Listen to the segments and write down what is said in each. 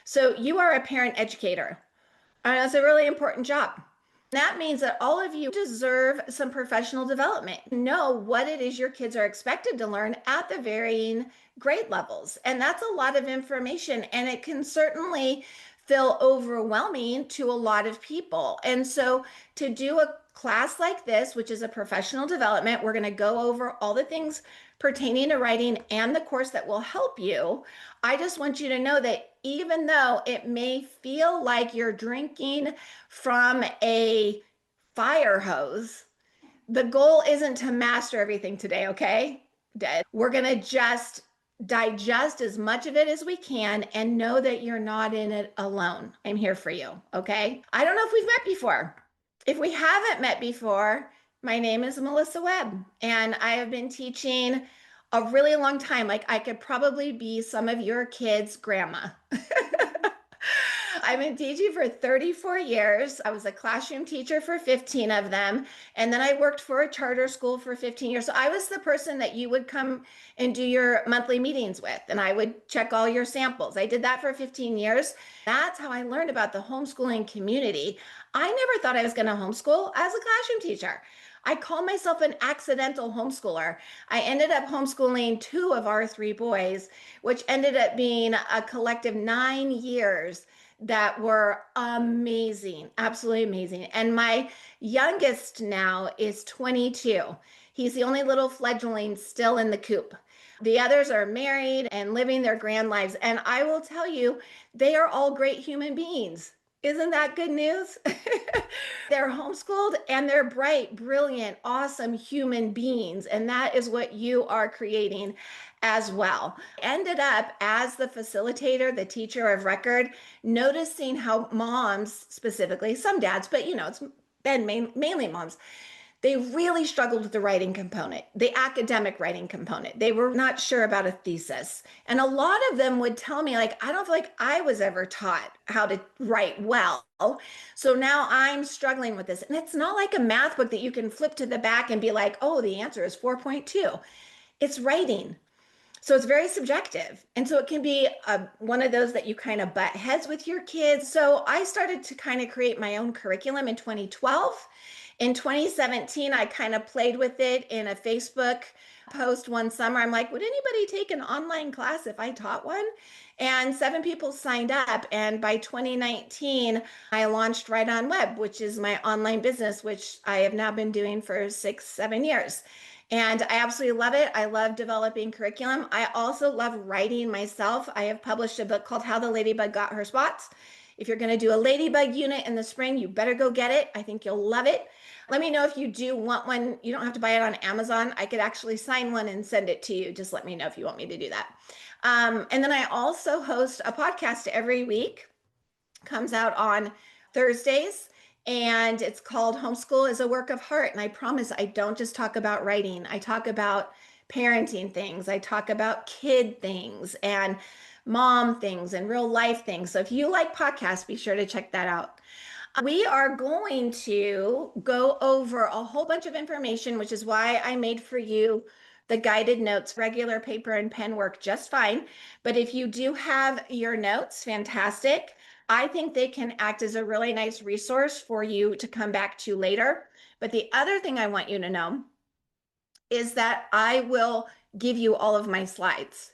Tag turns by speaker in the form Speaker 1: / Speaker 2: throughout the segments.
Speaker 1: So you are a parent educator, and that's a really important job. That means that all of you deserve some professional development. Know what it is your kids are expected to learn at the varying grade levels. And that's a lot of information, and it can certainly feel overwhelming to a lot of people. And so to do a class like this, which is a professional development, we're going to go over all the things pertaining to writing and the course that will help you. I just want you to know that even though it may feel like you're drinking from a fire hose, the goal isn't to master everything today, okay? We're going to just digest as much of it as we can and know that you're not in it alone. I'm here for you, okay? I don't know if we've met before. If we haven't met before, my name is Melissa Webb, and I have been teaching a really long time. Like I could probably be some of your kids' grandma. I've been teaching for 34 years. I was a classroom teacher for 15 of them. And then I worked for a charter school for 15 years. So I was the person that you would come and do your monthly meetings with, and I would check all your samples. I did that for 15 years. That's how I learned about the homeschooling community. I never thought I was going to homeschool as a classroom teacher. I call myself an accidental homeschooler. I ended up homeschooling two of our three boys, which ended up being a collective 9 years that were amazing, absolutely amazing. And my youngest now is 22. He's the only little fledgling still in the coop. The others are married and living their grand lives. And I will tell you, they are all great human beings. Isn't that good news? They're homeschooled and they're bright, brilliant, awesome human beings. And that is what you are creating as well. Ended up as the facilitator, the teacher of record, noticing how moms, specifically some dads, but it's been mainly moms, they really struggled with the writing component, the academic writing component. They were not sure about a thesis. And a lot of them would tell me, like, I don't feel like I was ever taught how to write well. So now I'm struggling with this. And it's not like a math book that you can flip to the back and be like, oh, the answer is 4.2. It's writing. So it's very subjective. And so it can be one of those that you kind of butt heads with your kids. So I started to kind of create my own curriculum in 2012. In 2017, I kind of played with it in a Facebook post one summer. I'm like, would anybody take an online class if I taught one? And 7 people signed up. And by 2019, I launched Right on Webb, which is my online business, which I have now been doing for 6-7 years. And I absolutely love it. I love developing curriculum. I also love writing myself. I have published a book called How the Ladybug Got Her Spots. If you're going to do a ladybug unit in the spring, you better go get it. I think you'll love it. Let me know if you do want one. You don't have to buy it on Amazon. I could actually sign one and send it to you. Just let me know if you want me to do that. And then I also host a podcast every week. Comes out on Thursdays. And it's called Homeschool is a Work of Heart. And I promise I don't just talk about writing. I talk about parenting things. I talk about kid things and mom things and real life things. So if you like podcasts, be sure to check that out. We are going to go over a whole bunch of information, which is why I made for you the guided notes. Regular paper and pen work just fine. But if you do have your notes, fantastic. I think they can act as a really nice resource for you to come back to later. But the other thing I want you to know is that I will give you all of my slides,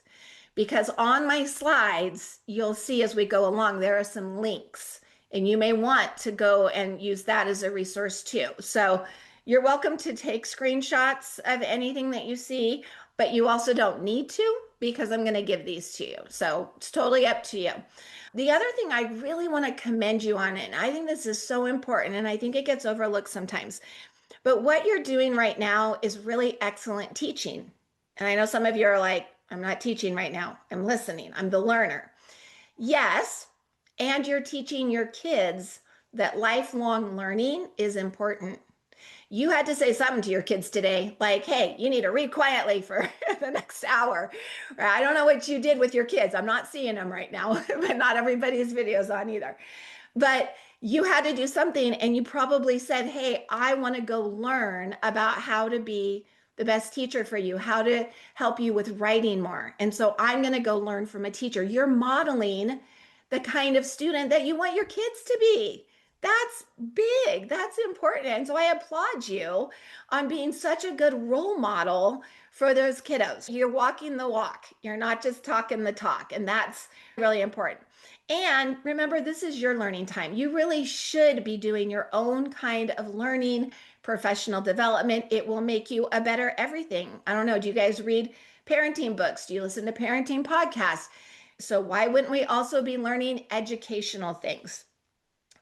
Speaker 1: because on my slides, you'll see as we go along, there are some links, and you may want to go and use that as a resource too. So you're welcome to take screenshots of anything that you see, but you also don't need to, because I'm going to give these to you. So it's totally up to you. The other thing I really want to commend you on, and I think this is so important, and I think it gets overlooked sometimes, but what you're doing right now is really excellent teaching. And I know some of you are like, I'm not teaching right now. I'm listening. I'm the learner. Yes, and you're teaching your kids that lifelong learning is important. You had to say something to your kids today, like, hey, you need to read quietly for the next hour. Or I don't know what you did with your kids. I'm not seeing them right now, but not everybody's video's on either. But you had to do something, and you probably said, hey, I want to go learn about how to be the best teacher for you, how to help you with writing more. And so I'm going to go learn from a teacher. You're modeling the kind of student that you want your kids to be. That's big. That's important. And so I applaud you on being such a good role model for those kiddos. You're walking the walk. You're not just talking the talk. And that's really important. And remember, this is your learning time. You really should be doing your own kind of learning, professional development. It will make you a better everything. I don't know. Do you guys read parenting books? Do you listen to parenting podcasts? So why wouldn't we also be learning educational things?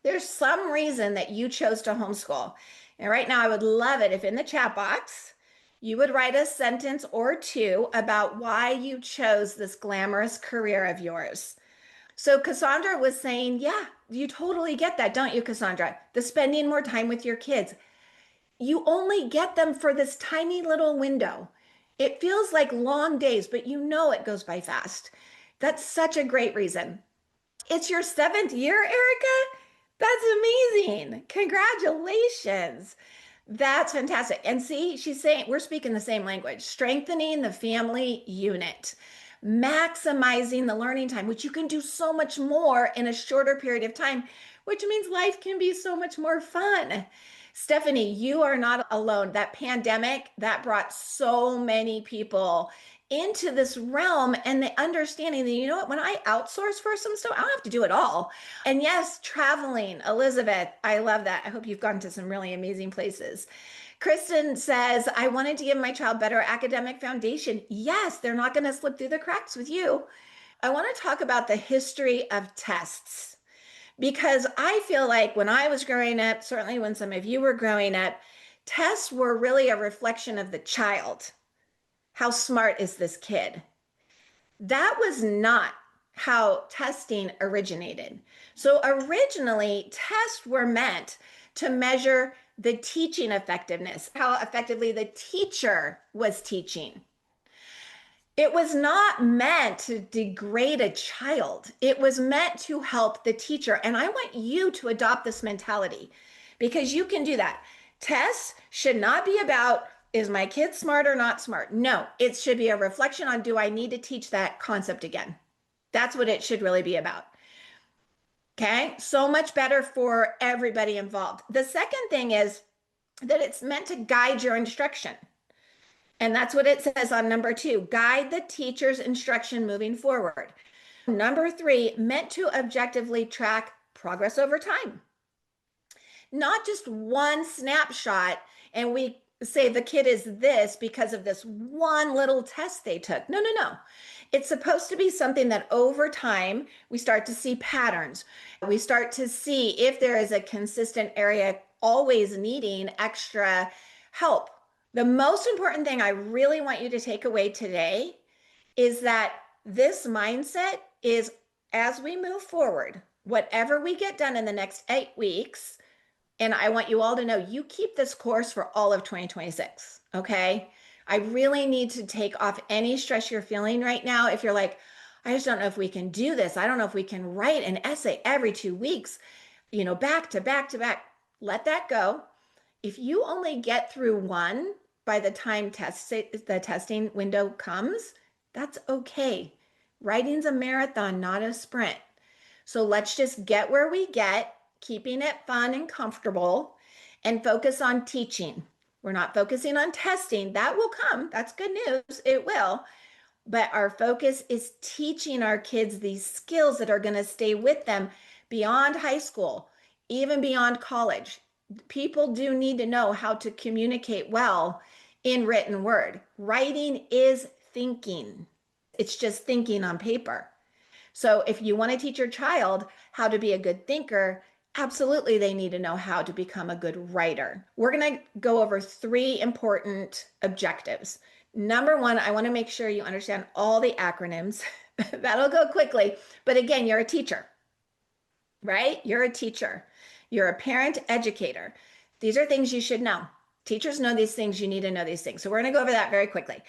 Speaker 1: There's some reason that you chose to homeschool. And right now, I would love it if in the chat box, you would write a sentence or two about why you chose this glamorous career of yours. So Cassandra was saying, yeah, you totally get that, don't you, Cassandra? The spending more time with your kids. You only get them for this tiny little window. It feels like long days, but you know it goes by fast. That's such a great reason. It's your 7th year, Erica? That's amazing. Congratulations. That's fantastic. And see, she's saying we're speaking the same language, strengthening the family unit, maximizing the learning time, which you can do so much more in a shorter period of time, which means life can be so much more fun. Stephanie, you are not alone. That pandemic, that brought so many people into this realm and the understanding that, you know what, when I outsource for some stuff, I don't have to do it all. And yes, traveling, Elizabeth, I love that. I hope you've gone to some really amazing places. Kristen says, I wanted to give my child better academic foundation. Yes, they're not going to slip through the cracks with you. I want to talk about the history of tests because I feel like when I was growing up, certainly when some of you were growing up, tests were really a reflection of the child. How smart is this kid? That was not how testing originated. So originally, tests were meant to measure the teaching effectiveness, how effectively the teacher was teaching. It was not meant to degrade a child. It was meant to help the teacher. And I want you to adopt this mentality because you can do that. Tests should not be about, is my kid smart or not smart? No, it should be a reflection on, do I need to teach that concept again? That's what it should really be about. Okay, so much better for everybody involved. The second thing is that it's meant to guide your instruction. And that's what it says on number 2, guide the teacher's instruction moving forward. Number 3, meant to objectively track progress over time. Not just one snapshot and we say the kid is this because of this one little test they took. No, no, no. It's supposed to be something that over time we start to see patterns. We start to see if there is a consistent area always needing extra help. The most important thing I really want you to take away today is that this mindset is, as we move forward, whatever we get done in the next 8 weeks, and I want you all to know, you keep this course for all of 2026, okay? I really need to take off any stress you're feeling right now. If you're like, I just don't know if we can do this. I don't know if we can write an essay every 2 weeks, you know, back to back to back. Let that go. If you only get through one by the time the testing window comes, that's okay. Writing's a marathon, not a sprint. So let's just get where we get, keeping it fun and comfortable, and focus on teaching. We're not focusing on testing. That will come. That's good news. It will. But our focus is teaching our kids these skills that are going to stay with them beyond high school, even beyond college. People do need to know how to communicate well in written word. Writing is thinking. It's just thinking on paper. So if you want to teach your child how to be a good thinker, absolutely, they need to know how to become a good writer. We're going to go over 3 important objectives. Number 1, I want to make sure you understand all the acronyms. That'll go quickly. But again, you're a teacher, right? You're a teacher. You're a parent educator. These are things you should know. Teachers know these things. You need to know these things. So we're going to go over that very quickly.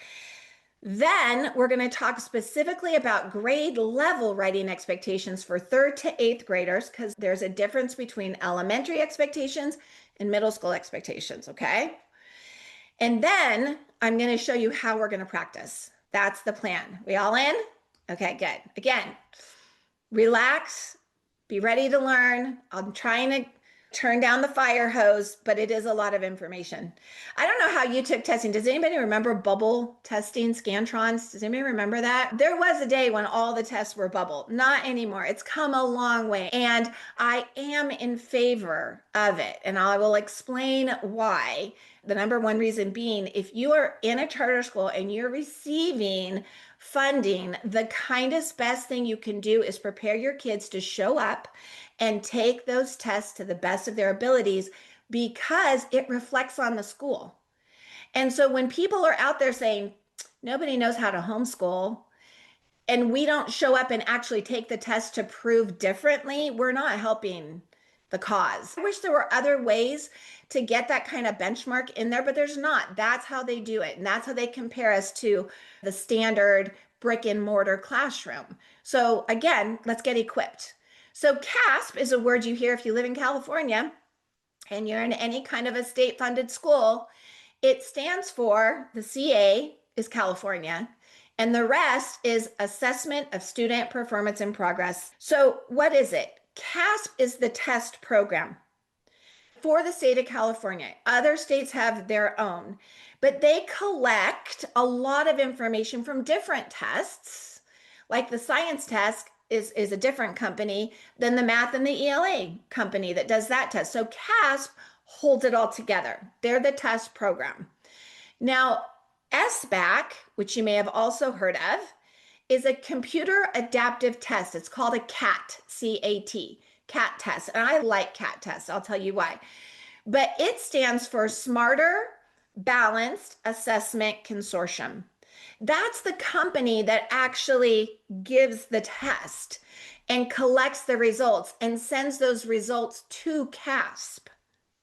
Speaker 1: Then we're going to talk specifically about grade level writing expectations for 3rd to 8th graders, because there's a difference between elementary expectations and middle school expectations, okay? And then I'm going to show you how we're going to practice. That's the plan. We all in? Okay, good. Again, relax, be ready to learn. I'm trying to turn down the fire hose, but it is a lot of information. I don't know how you took testing. Does anybody remember bubble testing, Scantrons? Does anybody remember that? There was a day when all the tests were bubble. Not anymore. It's come a long way. And I am in favor of it. And I will explain why. The number one reason being, if you are in a charter school and you're receiving funding, the kindest, best thing you can do is prepare your kids to show up and take those tests to the best of their abilities, because it reflects on the school. And so when people are out there saying, nobody knows how to homeschool, and we don't show up and actually take the test to prove differently, we're not helping the cause. I wish there were other ways to get that kind of benchmark in there, but there's not. That's how they do it. And that's how they compare us to the standard brick and mortar classroom. So again, let's get equipped. So CASP is a word you hear if you live in California and you're in any kind of a state-funded school. It stands for, the CA is California, and the rest is Assessment of Student Performance and Progress. So what is it? CASP is the test program for the state of California. Other states have their own, but they collect a lot of information from different tests. Like the science test is a different company than the math and the ELA company that does that test. So CASP holds it all together. They're the test program. Now, SBAC, which you may have also heard of, is a computer adaptive test. It's called a CAT, C-A-T, CAT test. And I like CAT tests. I'll tell you why. But it stands for Smarter Balanced Assessment Consortium. That's the company that actually gives the test and collects the results and sends those results to CASP.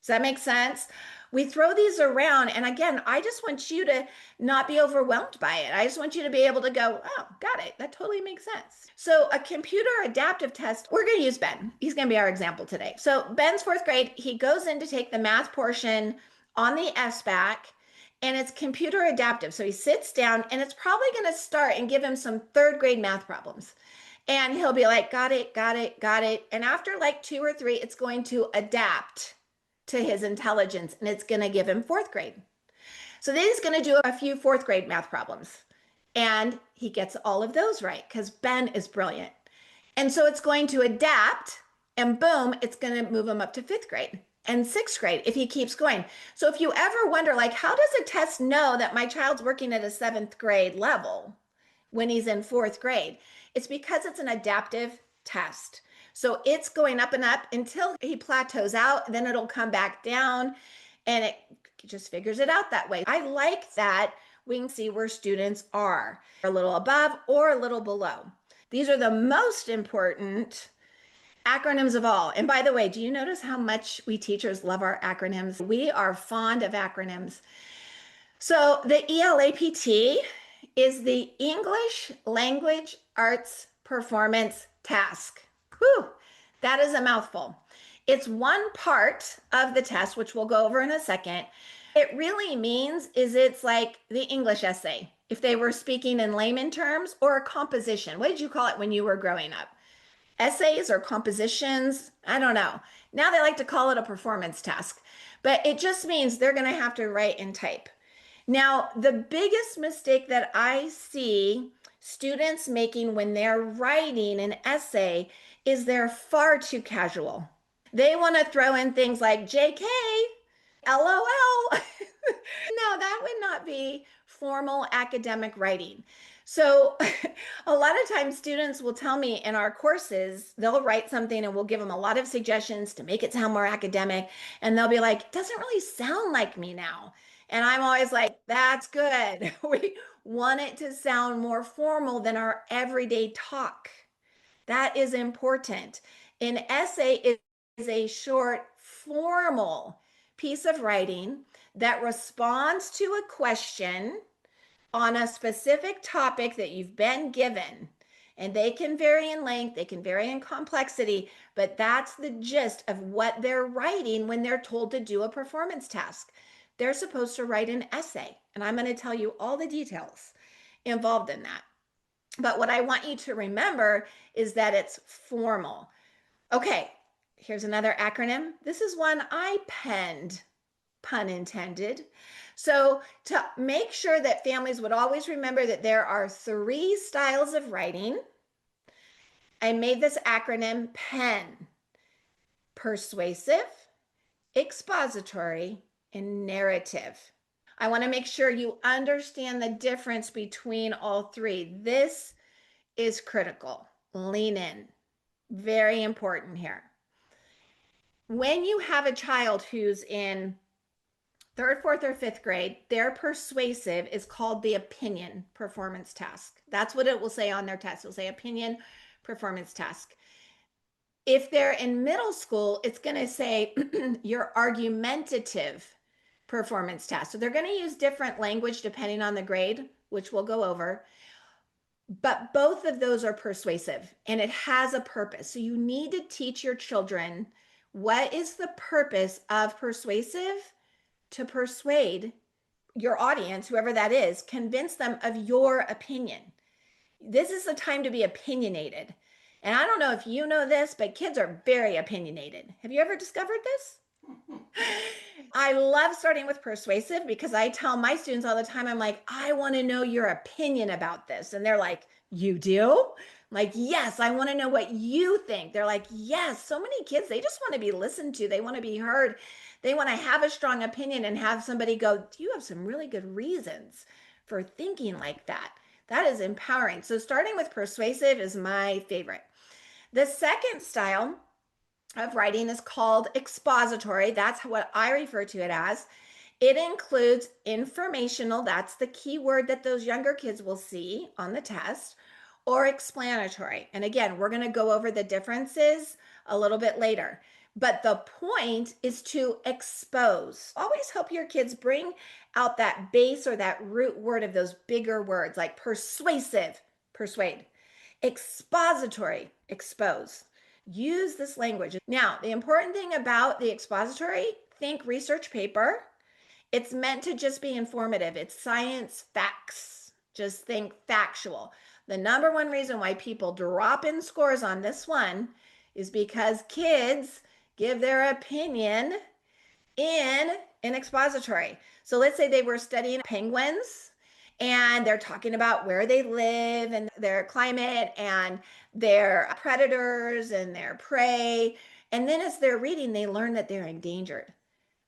Speaker 1: Does that make sense? We throw these around. And again, I just want you to not be overwhelmed by it. I just want you to be able to go, oh, got it. That totally makes sense. So a computer adaptive test, we're going to use Ben. He's going to be our example today. So Ben's 4th grade. He goes in to take the math portion on the SBAC, and it's computer adaptive. So he sits down, and it's probably going to start and give him some 3rd grade math problems. And he'll be like, got it, got it, got it. And after like 2 or 3, it's going to adapt to his intelligence, and it's going to give him 4th grade. So then he's going to do a few 4th grade math problems, and he gets all of those right because Ben is brilliant. And so it's going to adapt, and boom, it's going to move him up to 5th grade and 6th grade if he keeps going. So if you ever wonder, like, how does a test know that my child's working at a 7th grade level when he's in 4th grade? It's because it's an adaptive test. So it's going up and up until he plateaus out, then it'll come back down, and it just figures it out that way. I like that we can see where students are a little above or a little below. These are the most important acronyms of all. And by the way, do you notice how much we teachers love our acronyms? We are fond of acronyms. So the ELAPT is the English Language Arts Performance Task. Whew, that is a mouthful. It's one part of the test, which we'll go over in a second. It really means is it's like the English essay, if they were speaking in layman terms, or a composition. What did you call it when you were growing up? Essays or compositions? I don't know. Now they like to call it a performance task, but it just means they're going to have to write and type. Now, the biggest mistake that I see students making when they're writing an essay is they're far too casual. They want to throw in things like JK, LOL. No, that would not be formal academic writing. So a lot of times students will tell me in our courses, they'll write something and we'll give them a lot of suggestions to make it sound more academic. And they'll be like, it doesn't really sound like me now. And I'm always like, that's good. We want it to sound more formal than our everyday talk. That is important. An essay is a short, formal piece of writing that responds to a question on a specific topic that you've been given. And they can vary in length, they can vary in complexity, but that's the gist of what they're writing when they're told to do a performance task. They're supposed to write an essay, and I'm going to tell you all the details involved in that. But what I want you to remember is that it's formal. Okay, here's another acronym. This is one I penned, pun intended. So to make sure that families would always remember that there are 3 styles of writing, I made this acronym PEN: persuasive, expository, and narrative. I want to make sure you understand the difference between all 3. This is critical. Lean in. Very important here. When you have a child who's in 3rd, 4th, or 5th grade, their persuasive is called the opinion performance task. That's what it will say on their test. It'll say opinion performance task. If they're in middle school, it's going to say your argumentative performance task. So they're going to use different language depending on the grade, which we'll go over. But both of those are persuasive and it has a purpose. So you need to teach your children what is the purpose of persuasive. To persuade your audience, whoever that is, convince them of your opinion. This is the time to be opinionated. And I don't know if you know this, but kids are very opinionated. Have you ever discovered this? I love starting with persuasive because I tell my students all the time, I'm like, I want to know your opinion about this. And they're like, you do? I'm like, yes, I want to know what you think. They're like, yes. So many kids, they just want to be listened to. They want to be heard. They want to have a strong opinion and have somebody go, do you have some really good reasons for thinking like that? That is empowering. So starting with persuasive is my favorite. The second style of writing is called expository. That's what I refer to it as. It includes informational, that's the key word that those younger kids will see on the test, or explanatory. And again, we're going to go over the differences a little bit later. But the point is to expose. Always help your kids bring out that base or that root word of those bigger words like persuasive, persuade, expository, expose. Use this language. Now, the important thing about the expository, think research paper. It's meant to just be informative. It's science facts. Just think factual. The number one reason why people drop in scores on this one is because kids give their opinion in an expository. So let's say they were studying penguins and they're talking about where they live and their climate and their predators and their prey. And then as they're reading, they learn that they're endangered.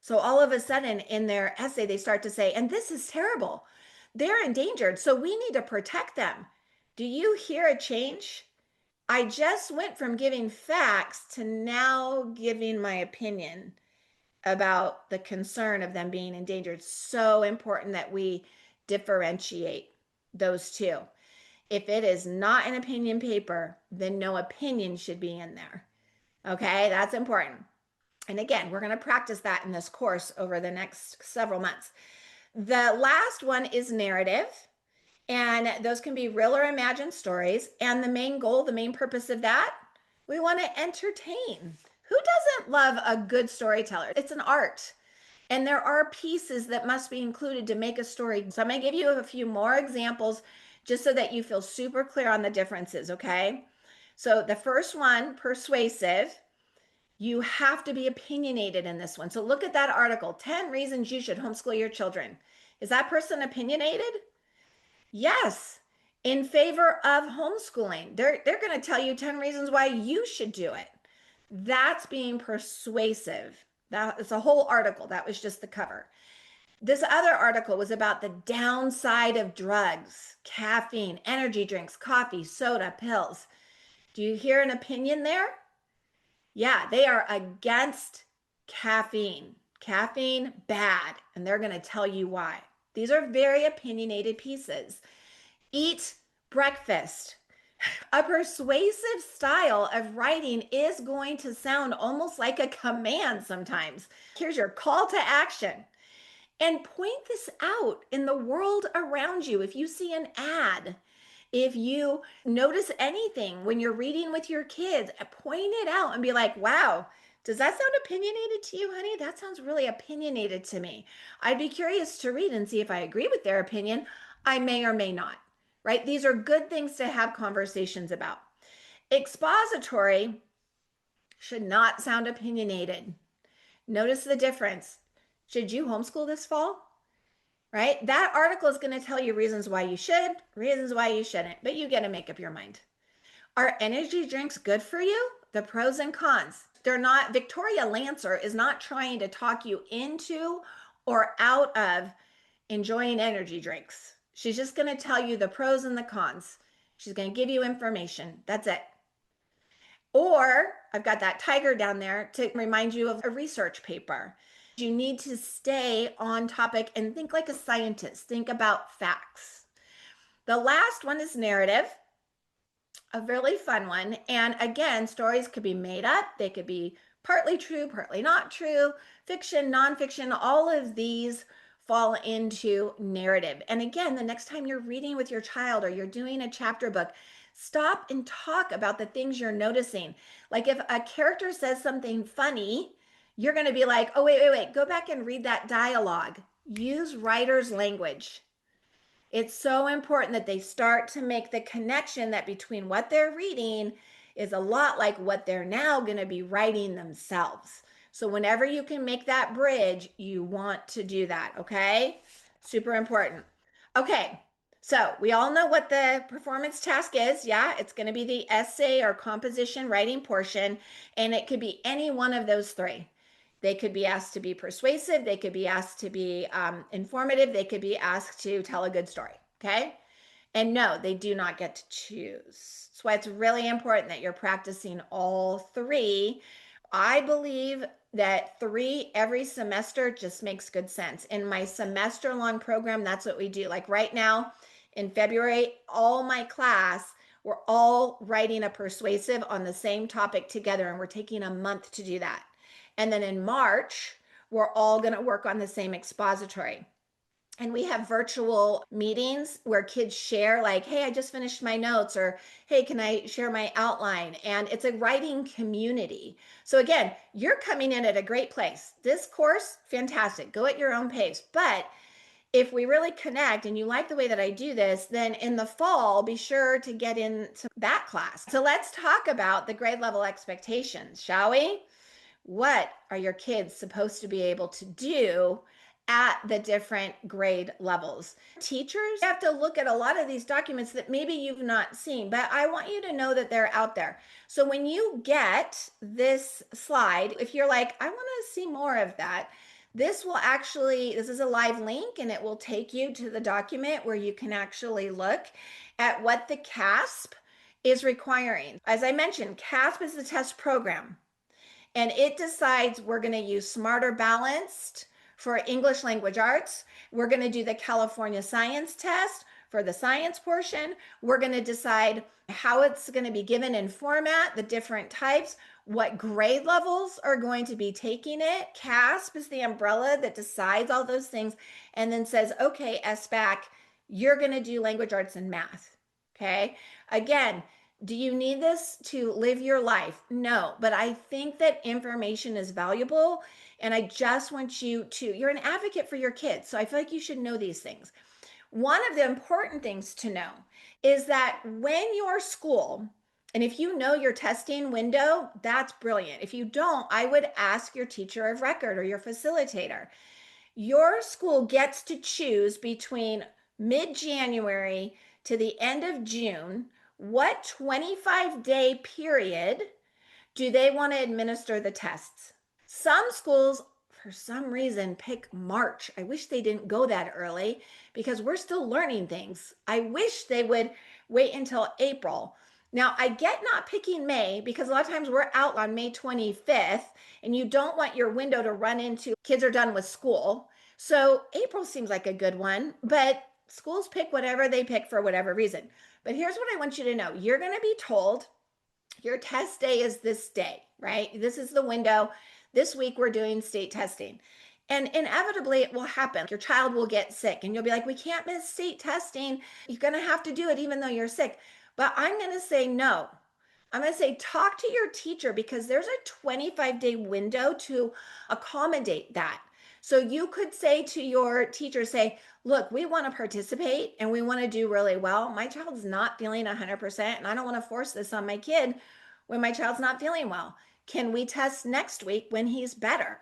Speaker 1: So all of a sudden in their essay, they start to say, and this is terrible. They're endangered, so we need to protect them. Do you hear a change? I just went from giving facts to now giving my opinion about the concern of them being endangered. So important that we differentiate those two. If it is not an opinion paper, then no opinion should be in there. Okay, that's important. And again, we're going to practice that in this course over the next several months. The last one is narrative. And those can be real or imagined stories. And the main goal, the main purpose of that, we want to entertain. Who doesn't love a good storyteller? It's an art. And there are pieces that must be included to make a story. So I'm going to give you a few more examples just so that you feel super clear on the differences, okay? So the first one, persuasive. You have to be opinionated in this one. So look at that article, 10 reasons you should homeschool your children. Is that person opinionated? Yes, in favor of homeschooling. They're going to tell you 10 reasons why you should do it. That's being persuasive. That's a whole article. That was just the cover. This other article was about the downside of drugs, caffeine, energy drinks, coffee, soda, pills. Do you hear an opinion there? Yeah, they are against caffeine. Caffeine, bad. And they're going to tell you why. These are very opinionated pieces. Eat breakfast. A persuasive style of writing is going to sound almost like a command sometimes. Here's your call to action. And point this out in the world around you. If you see an ad, if you notice anything when you're reading with your kids, point it out and be like, wow, does that sound opinionated to you, honey? That sounds really opinionated to me. I'd be curious to read and see if I agree with their opinion. I may or may not. right? These are good things to have conversations about. Expository should not sound opinionated. Notice the difference. Should you homeschool this fall? Right? That article is going to tell you reasons why you should, reasons why you shouldn't, but you get to make up your mind. Are energy drinks good for you? The pros and cons. They're not, Victoria Lancer is not trying to talk you into or out of enjoying energy drinks. She's just going to tell you the pros and the cons. She's going to give you information. That's it. Or I've got that tiger down there to remind you of a research paper. You need to stay on topic and think like a scientist. Think about facts. The last one is narrative, a really fun one. And again, stories could be made up. They could be partly true, partly not true, fiction, nonfiction, all of these fall into narrative. And again, the next time you're reading with your child or you're doing a chapter book, stop and talk about the things you're noticing. Like if a character says something funny, you're going to be like, oh, wait, go back and read that dialogue. Use writer's language. It's so important that they start to make the connection that between what they're reading is a lot like what they're now going to be writing themselves. So whenever you can make that bridge, you want to do that, okay? Super important. Okay, so we all know what the performance task is. Yeah, it's going to be the essay or composition writing portion, and it could be any one of those three. They could be asked to be persuasive. They could be asked to be informative. They could be asked to tell a good story. Okay. And no, they do not get to choose. That's why it's really important that you're practicing all three. I believe that 3 every semester just makes good sense. In my semester long program, that's what we do. Like right now in February, all my class, we're all writing a persuasive on the same topic together, and we're taking a month to do that. And then in March, we're all going to work on the same expository. And we have virtual meetings where kids share, like, hey, I just finished my notes, or hey, can I share my outline? And it's a writing community. So again, you're coming in at a great place. This course, fantastic. Go at your own pace. But if we really connect and you like the way that I do this, then in the fall, be sure to get into that class. So let's talk about the grade level expectations, shall we? What are your kids supposed to be able to do at the different grade levels? Teachers have to look at a lot of these documents that maybe you've not seen, but I want you to know that they're out there. So when you get this slide, if you're like, I want to see more of that, this is a live link, and it will take you to the document where you can actually look at what the CASP is requiring. As I mentioned, CASP is the test program. And it decides we're going to use Smarter Balanced for English language arts. We're going to do the California Science Test for the science portion. We're going to decide how it's going to be given in format, the different types, what grade levels are going to be taking it. CASP is the umbrella that decides all those things and then says, okay, SBAC, you're going to do language arts and math. Okay. Again, do you need this to live your life? No, but I think that information is valuable. And I just want you're an advocate for your kids. So I feel like you should know these things. One of the important things to know is that when your school, and if you know your testing window, that's brilliant. If you don't, I would ask your teacher of record or your facilitator. Your school gets to choose between mid-January to the end of June what 25-day period do they want to administer the tests. Some schools, for some reason, pick March. I wish they didn't go that early because we're still learning things. I wish they would wait until April. Now, I get not picking May because a lot of times we're out on May 25th and you don't want your window to run into kids are done with school. So April seems like a good one, but schools pick whatever they pick for whatever reason. But here's what I want you to know. You're going to be told your test day is this day, right? This is the window. This week we're doing state testing. And inevitably it will happen. Your child will get sick and you'll be like, we can't miss state testing. You're going to have to do it even though you're sick. But I'm going to say no. I'm going to say talk to your teacher because there's a 25-day window to accommodate that. So you could say to your teacher, say, look, we want to participate and we want to do really well. My child's not feeling 100%, and I don't want to force this on my kid when my child's not feeling well. Can we test next week when he's better?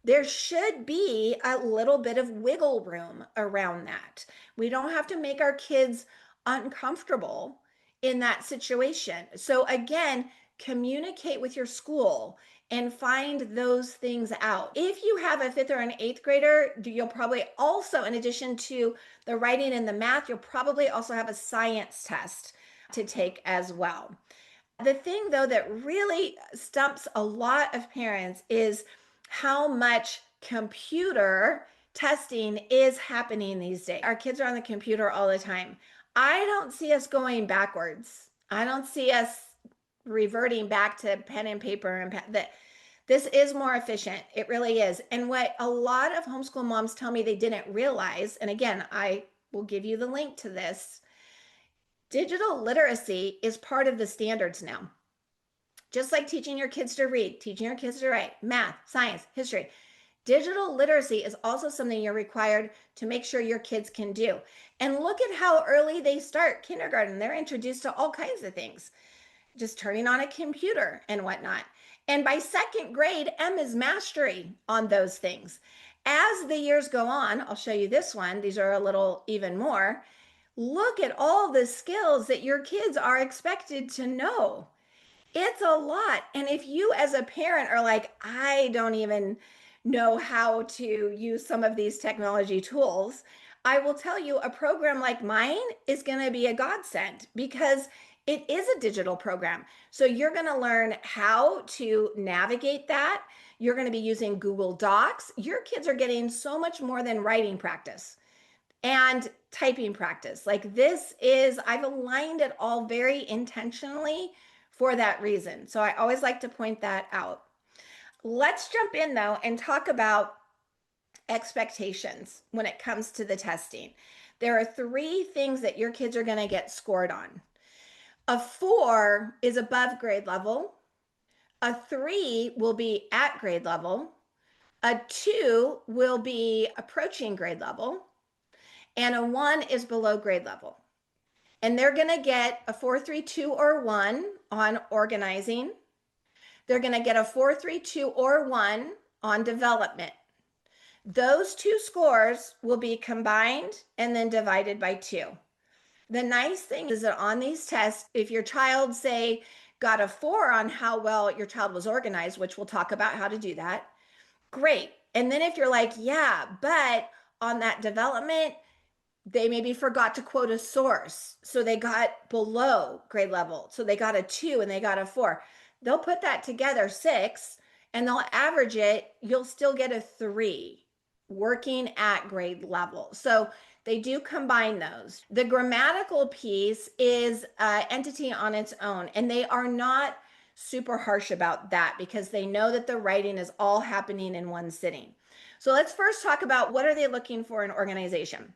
Speaker 1: There should be a little bit of wiggle room around that. We don't have to make our kids uncomfortable in that situation. So again, communicate with your school and find those things out. If you have a fifth or an eighth grader, you'll probably also, in addition to the writing and the math, you'll probably also have a science test to take as well. The thing, though, that really stumps a lot of parents is how much computer testing is happening these days. Our kids are on the computer all the time. I don't see us going backwards. I don't see us reverting back to pen and paper and that. This is more efficient. It really is. And what a lot of homeschool moms tell me they didn't realize, and again, I will give you the link to this, digital literacy is part of the standards now. Just like teaching your kids to read, teaching your kids to write, math, science, history. Digital literacy is also something you're required to make sure your kids can do. And look at how early they start kindergarten. They're introduced to all kinds of things, just turning on a computer and whatnot. And by second grade, M is mastery on those things. As the years go on, I'll show you this one. These are a little even more. Look at all the skills that your kids are expected to know. It's a lot. And if you as a parent are like, I don't even know how to use some of these technology tools, I will tell you a program like mine is going to be a godsend because it is a digital program. So you're going to learn how to navigate that. You're going to be using Google Docs. Your kids are getting so much more than writing practice and typing practice. Like this is, I've aligned it all very intentionally for that reason. So I always like to point that out. Let's jump in though and talk about expectations when it comes to the testing. There are 3 things that your kids are going to get scored on. A 4 is above grade level. A 3 will be at grade level. A 2 will be approaching grade level. And a 1 is below grade level. And they're going to get a 4, 3, 2, or 1 on organizing. They're going to get a 4, 3, 2, or 1 on development. Those 2 scores will be combined and then divided by 2. The nice thing is that on these tests, if your child, say, got a 4 on how well your child was organized, which we'll talk about how to do that, great. And then if you're like, yeah, but on that development, they maybe forgot to quote a source, so they got below grade level. So they got a 2 and they got a 4. They'll put that together, 6, and they'll average it. You'll still get a 3 working at grade level. So they do combine those. The grammatical piece is an entity on its own, and they are not super harsh about that because they know that the writing is all happening in one sitting. So let's first talk about what are they looking for in organization.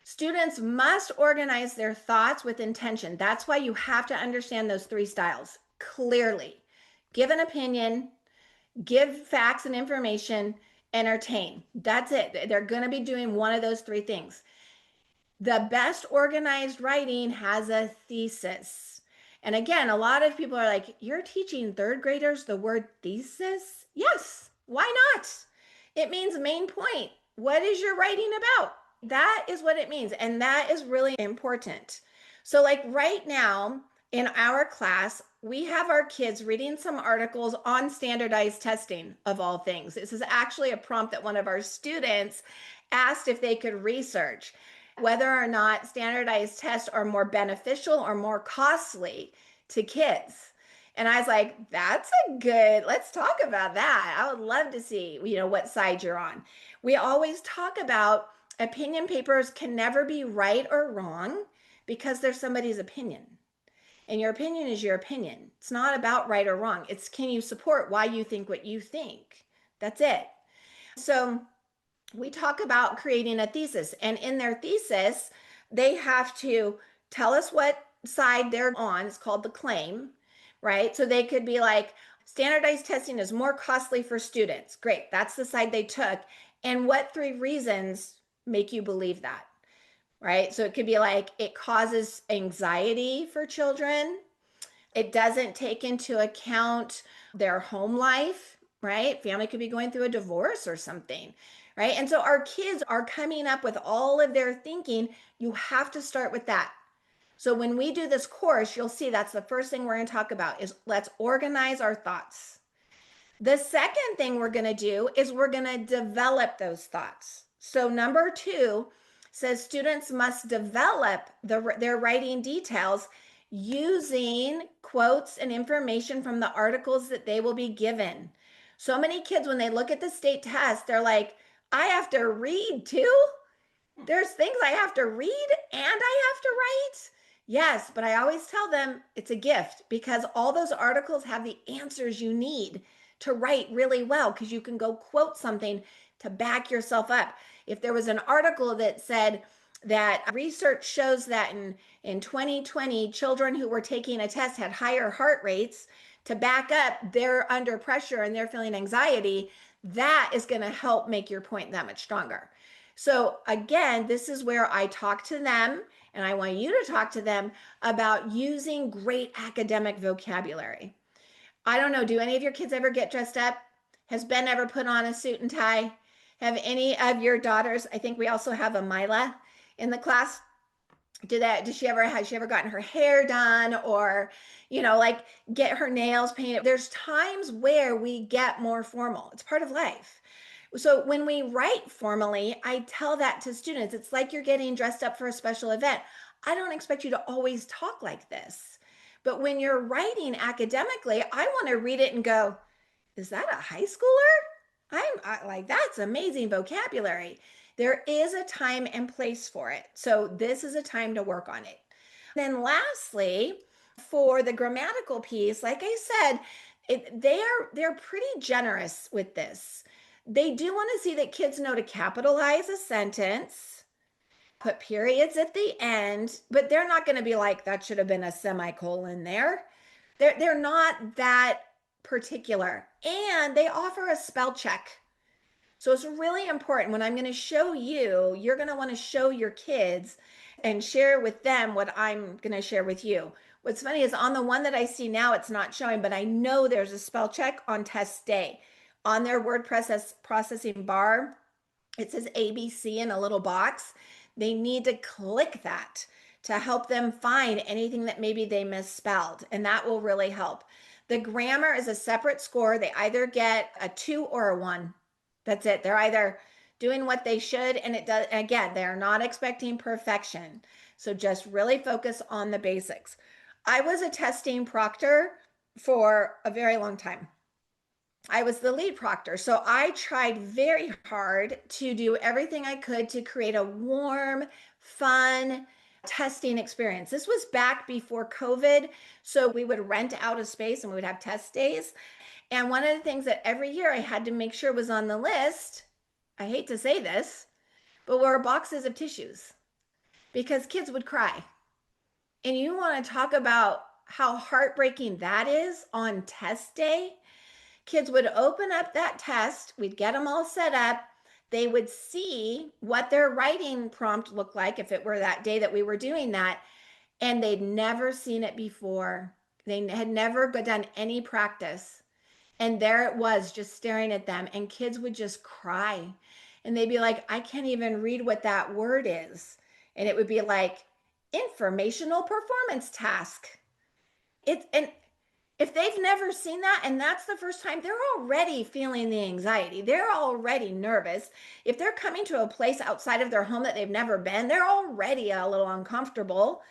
Speaker 1: Students must organize their thoughts with intention. That's why you have to understand those 3 styles clearly. Give an opinion, give facts and information, entertain. That's it. They're going to be doing one of those 3 things. The best organized writing has a thesis. And again, a lot of people are like, you're teaching 3rd graders the word thesis? Yes. Why not? It means main point. What is your writing about? That is what it means. And that is really important. So like right now in our class, we have our kids reading some articles on standardized testing of all things. This is actually a prompt that one of our students asked if they could research whether or not standardized tests are more beneficial or more costly to kids. And I was like, that's a good, let's talk about that. I would love to see, what side you're on. We always talk about opinion papers can never be right or wrong because they're somebody's opinion. And your opinion is your opinion. It's not about right or wrong. It's can you support why you think what you think? That's it. So we talk about creating a thesis. And in their thesis, they have to tell us what side they're on. It's called the claim, right? So they could be like, Standardized testing is more costly for students. Great, that's the side they took. And what 3 reasons make you believe that? Right? So it could be like it causes anxiety for children. It doesn't take into account their home life, right? Family could be going through a divorce or something, right? And so our kids are coming up with all of their thinking. You have to start with that. So when we do this course, you'll see that's the first thing we're going to talk about is let's organize our thoughts. The second thing we're going to do is we're going to develop those thoughts. So number 2 says students must develop their writing details using quotes and information from the articles that they will be given. So many kids, when they look at the state test, they're like, I have to read too? There's things I have to read and I have to write? Yes, but I always tell them it's a gift because all those articles have the answers you need to write really well because you can go quote something to back yourself up. If there was an article that said that research shows that in 2020, children who were taking a test had higher heart rates to back up they're under pressure and they're feeling anxiety, that is going to help make your point that much stronger. So again, this is where I talk to them, and I want you to talk to them about using great academic vocabulary. I don't know, do any of your kids ever get dressed up? Has Ben ever put on a suit and tie? Have any of your daughters, I think we also have a Mila in the class. Has she ever gotten her hair done or, like get her nails painted? There's times where we get more formal. It's part of life. So when we write formally, I tell that to students. It's like you're getting dressed up for a special event. I don't expect you to always talk like this. But when you're writing academically, I want to read it and go, is that a high schooler? I'm like, that's amazing vocabulary. There is a time and place for it. So this is a time to work on it. Then lastly, for the grammatical piece, like I said, they're pretty generous with this. They do want to see that kids know to capitalize a sentence, put periods at the end, but they're not going to be like, that should have been a semicolon there. They're not that particular. And they offer a spell check. So it's really important when I'm going to show you, you're going to want to show your kids and share with them what I'm going to share with you. What's funny is on the one that I see now, it's not showing, but I know there's a spell check on test day. On their word processing bar, it says ABC in a little box. They need to click that to help them find anything that maybe they misspelled, and that will really help. The grammar is a separate score. They either get a 2 or a 1. That's it. They're either doing what they should, and it does, again, they're not expecting perfection. So just really focus on the basics. I was a testing proctor for a very long time. I was the lead proctor. So I tried very hard to do everything I could to create a warm, fun testing experience. This was back before COVID. So we would rent out a space and we would have test days. And one of the things that every year I had to make sure was on the list, I hate to say this, but were boxes of tissues because kids would cry. And you want to talk about how heartbreaking that is on test day? Kids would open up that test, we'd get them all set up, they would see what their writing prompt looked like if it were that day that we were doing that, and they'd never seen it before. They had never done any practice. And there it was just staring at them, and kids would just cry. And they'd be like, I can't even read what that word is. And it would be like, informational performance task. And if they've never seen that and that's the first time, they're already feeling the anxiety. They're already nervous. If they're coming to a place outside of their home that they've never been, they're already a little uncomfortable.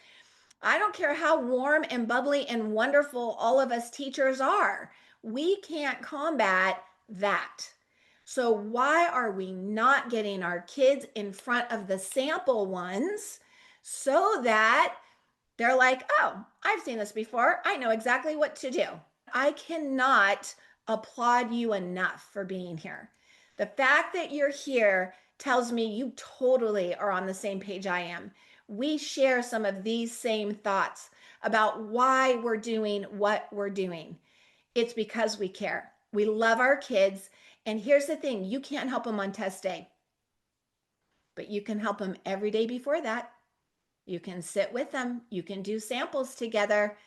Speaker 1: I don't care how warm and bubbly and wonderful all of us teachers are. We can't combat that. So why are we not getting our kids in front of the sample ones so that they're like, oh, I've seen this before. I know exactly what to do. I cannot applaud you enough for being here. The fact that you're here tells me you totally are on the same page I am. We share some of these same thoughts about why we're doing what we're doing. It's because we care. We love our kids. And here's the thing, you can't help them on test day, but you can help them every day before that. You can sit with them. You can do samples together.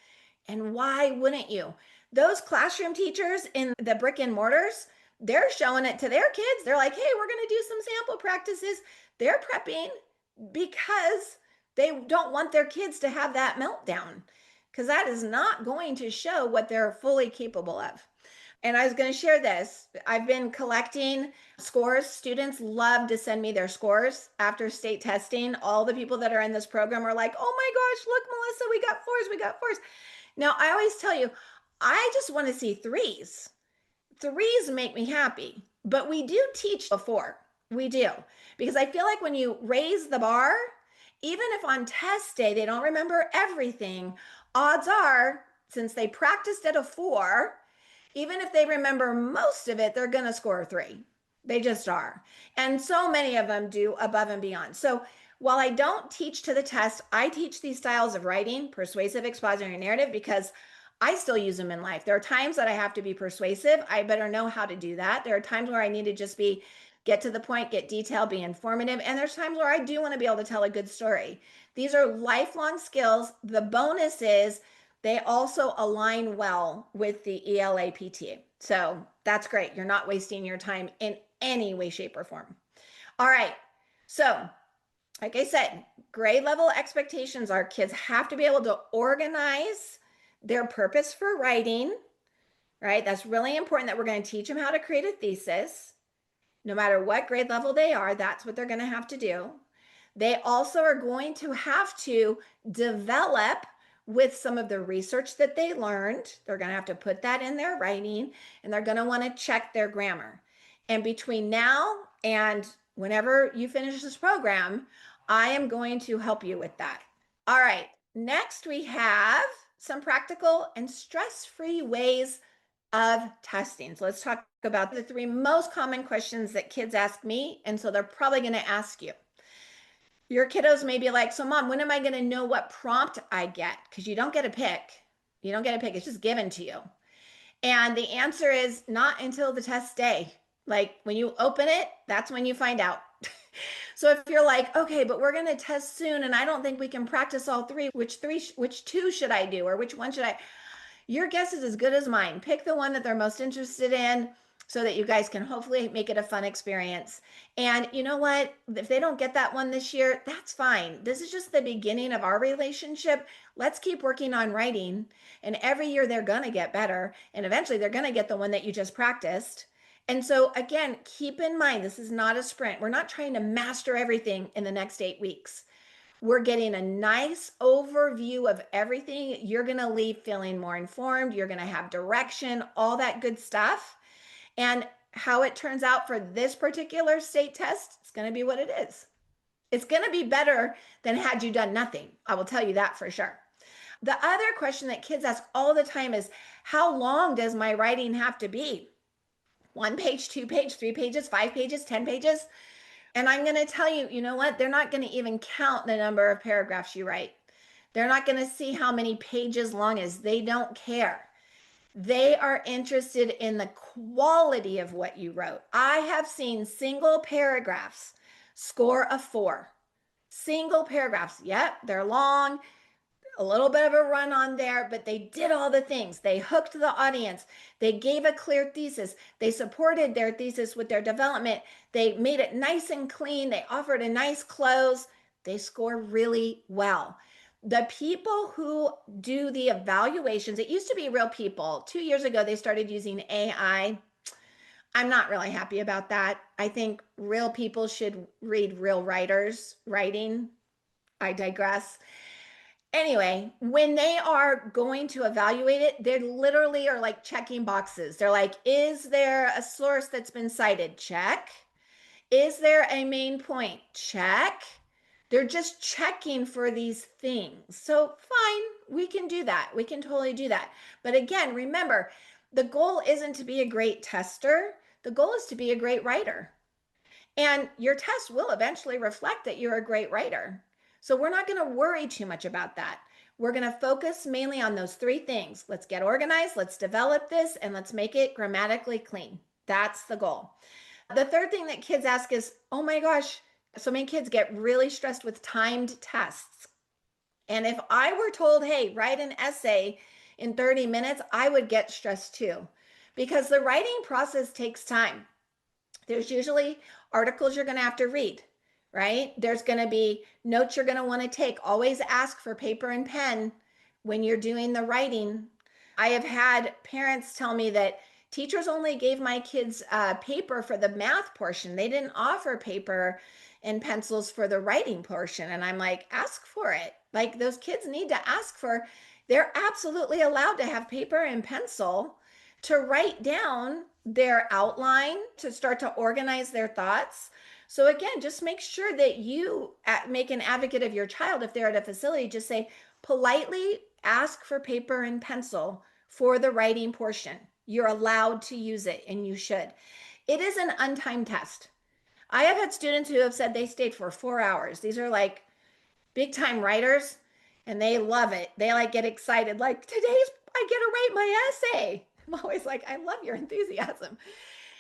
Speaker 1: And why wouldn't you? Those classroom teachers in the brick and mortars, they're showing it to their kids. They're like, hey, we're going to do some sample practices. They're prepping because they don't want their kids to have that meltdown, because that is not going to show what they're fully capable of. And I was going to share this. I've been collecting scores. Students love to send me their scores after state testing. All the people that are in this program are like, oh my gosh, look, Melissa, we got fours, we got fours. Now, I always tell you, I just want to see threes. Threes make me happy, but we do teach a four. We do. Because I feel like when you raise the bar, even if on test day they don't remember everything, odds are, since they practiced at a four, even if they remember most of it, they're going to score a three. They just are. And so many of them do above and beyond. So while I don't teach to the test, I teach these styles of writing, persuasive, expository, narrative, because I still use them in life. There are times that I have to be persuasive. I better know how to do that. There are times where I need to just get to the point, get detailed, be informative. And there's times where I do want to be able to tell a good story. These are lifelong skills. The bonus is they also align well with the ELA PT. So that's great. You're not wasting your time in any way, shape, or form. All right. So, like I said, grade level expectations are kids have to be able to organize their purpose for writing, right? That's really important that we're going to teach them how to create a thesis. No matter what grade level they are, that's what they're going to have to do. They also are going to have to develop with some of the research that they learned. They're going to have to put that in their writing, and they're going to want to check their grammar. And between now and whenever you finish this program, I am going to help you with that. All right, next we have some practical and stress-free ways of testing. So let's talk about the 3 most common questions that kids ask me, and so they're probably going to ask you. Your kiddos may be like, so mom, when am I going to know what prompt I get? Because you don't get a pick. You don't get a pick. It's just given to you. And the answer is not until the test day. Like when you open it, that's when you find out. So if you're like, okay, but we're going to test soon and I don't think we can practice all 3, which 2 should I do? Or which one should I? Your guess is as good as mine. Pick the one that they're most interested in so that you guys can hopefully make it a fun experience. And you know what? If they don't get that one this year, that's fine. This is just the beginning of our relationship. Let's keep working on writing. And every year they're going to get better. And eventually they're going to get the one that you just practiced. And so again, keep in mind, this is not a sprint. We're not trying to master everything in the next 8 weeks. We're getting a nice overview of everything. You're going to leave feeling more informed. You're going to have direction, all that good stuff. And how it turns out for this particular state test, it's going to be what it is. It's going to be better than had you done nothing. I will tell you that for sure. The other question that kids ask all the time is, how long does my writing have to be? 1 page, 2 page, 3 pages, 5 pages, 10 pages? And I'm going to tell you, you know what? They're not going to even count the number of paragraphs you write. They're not going to see how many pages long is. They don't care. They are interested in the quality of what you wrote. I have seen single paragraphs score a 4. Single paragraphs. Yep, they're long, a little bit of a run on there, but they did all the things. They hooked the audience. They gave a clear thesis. They supported their thesis with their development. They made it nice and clean. They offered a nice close. They score really well. The people who do the evaluations, it used to be real people. 2 years ago, they started using AI. I'm not really happy about that. I think real people should read real writers writing. I digress. Anyway, when they are going to evaluate it, they literally are like checking boxes. They're like, is there a source that's been cited? Check. Is there a main point? Check. They're just checking for these things. So fine, we can do that. We can totally do that. But again, remember, the goal isn't to be a great tester. The goal is to be a great writer. And your test will eventually reflect that you're a great writer. So we're not going to worry too much about that. We're going to focus mainly on those three things. Let's get organized, let's develop this, and let's make it grammatically clean. That's the goal. The third thing that kids ask is, oh my gosh, so many kids get really stressed with timed tests. And if I were told, hey, write an essay in 30 minutes, I would get stressed too, because the writing process takes time. There's usually articles you're going to have to read, right? There's going to be notes you're going to want to take. Always ask for paper and pen when you're doing the writing. I have had parents tell me that teachers only gave my kids paper for the math portion. They didn't offer paper and pencils for the writing portion. And I'm like, ask for it. Like, those kids need to ask for, they're absolutely allowed to have paper and pencil to write down their outline, to start to organize their thoughts. So again, just make sure that you make an advocate of your child. If they're at a facility, just say, politely ask for paper and pencil for the writing portion. You're allowed to use it, and you should. It is an untimed test. I have had students who have said they stayed for 4 hours. These are like big time writers, and they love it. They like get excited. Like, today's, I get to write my essay. I'm always like, I love your enthusiasm.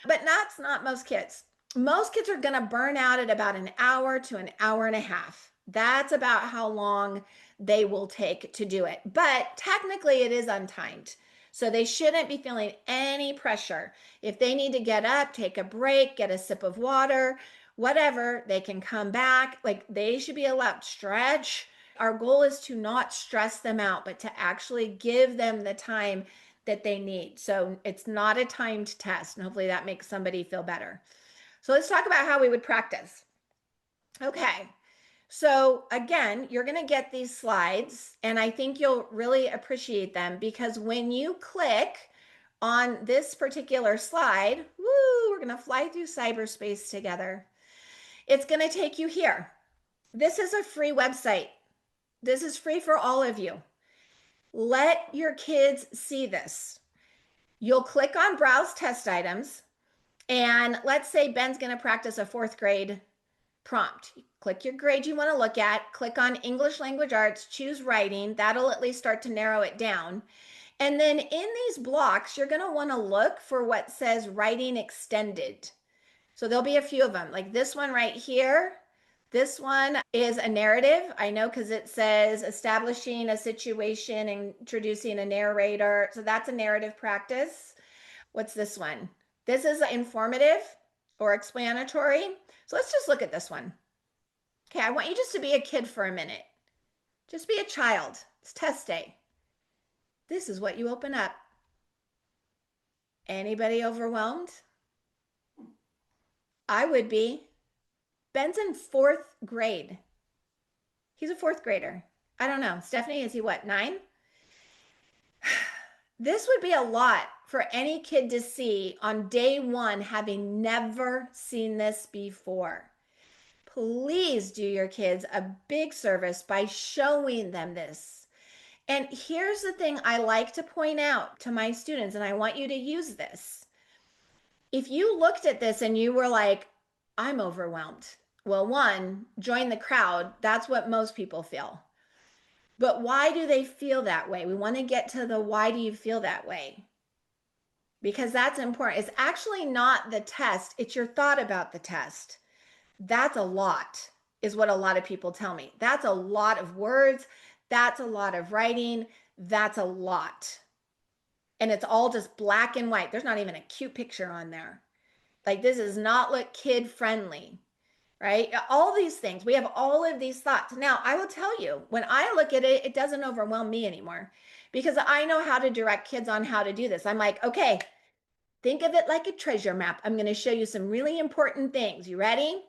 Speaker 1: But that's not most kids. Most kids are going to burn out at about an hour to an hour and a half. That's about how long they will take to do it. But technically, it is untimed. So they shouldn't be feeling any pressure. If they need to get up, take a break, get a sip of water, whatever, they can come back. Like, they should be allowed to stretch. Our goal is to not stress them out, but to actually give them the time that they need. So it's not a timed test, and hopefully that makes somebody feel better. So let's talk about how we would practice. Okay. So again, you're going to get these slides, and I think you'll really appreciate them, because when you click on this particular slide, woo, we're going to fly through cyberspace together. It's going to take you here. This is a free website. This is free for all of you. Let your kids see this. You'll click on Browse Test Items, and let's say Ben's going to practice a 4th grade prompt. Click your grade you want to look at, click on English Language Arts, choose writing. That'll at least start to narrow it down. And then in these blocks, you're going to want to look for what says writing extended. So there'll be a few of them, like this one right here. This one is a narrative. I know, because it says establishing a situation and introducing a narrator. So that's a narrative practice. What's this one? This is informative or explanatory. So let's just look at this one. Okay, I want you just to be a kid for a minute. Just be a child. It's test day. This is what you open up. Anybody overwhelmed? I would be. Ben's in 4th grade. He's a 4th grader. I don't know. Stephanie, is he what, 9? This would be a lot for any kid to see on day 1, having never seen this before. Please do your kids a big service by showing them this. And here's the thing I like to point out to my students, and I want you to use this. If you looked at this and you were like, I'm overwhelmed. Well, 1, join the crowd. That's what most people feel. But why do they feel that way? We want to get to the why do you feel that way? Because that's important. It's actually not the test. It's your thought about the test. That's a lot, is what a lot of people tell me. That's a lot of words. That's a lot of writing. That's a lot. And it's all just black and white. There's not even a cute picture on there. Like, this does not look kid friendly, right? All these things. We have all of these thoughts. Now, I will tell you, when I look at it, it doesn't overwhelm me anymore, because I know how to direct kids on how to do this. I'm like, okay, think of it like a treasure map. I'm going to show you some really important things. You ready?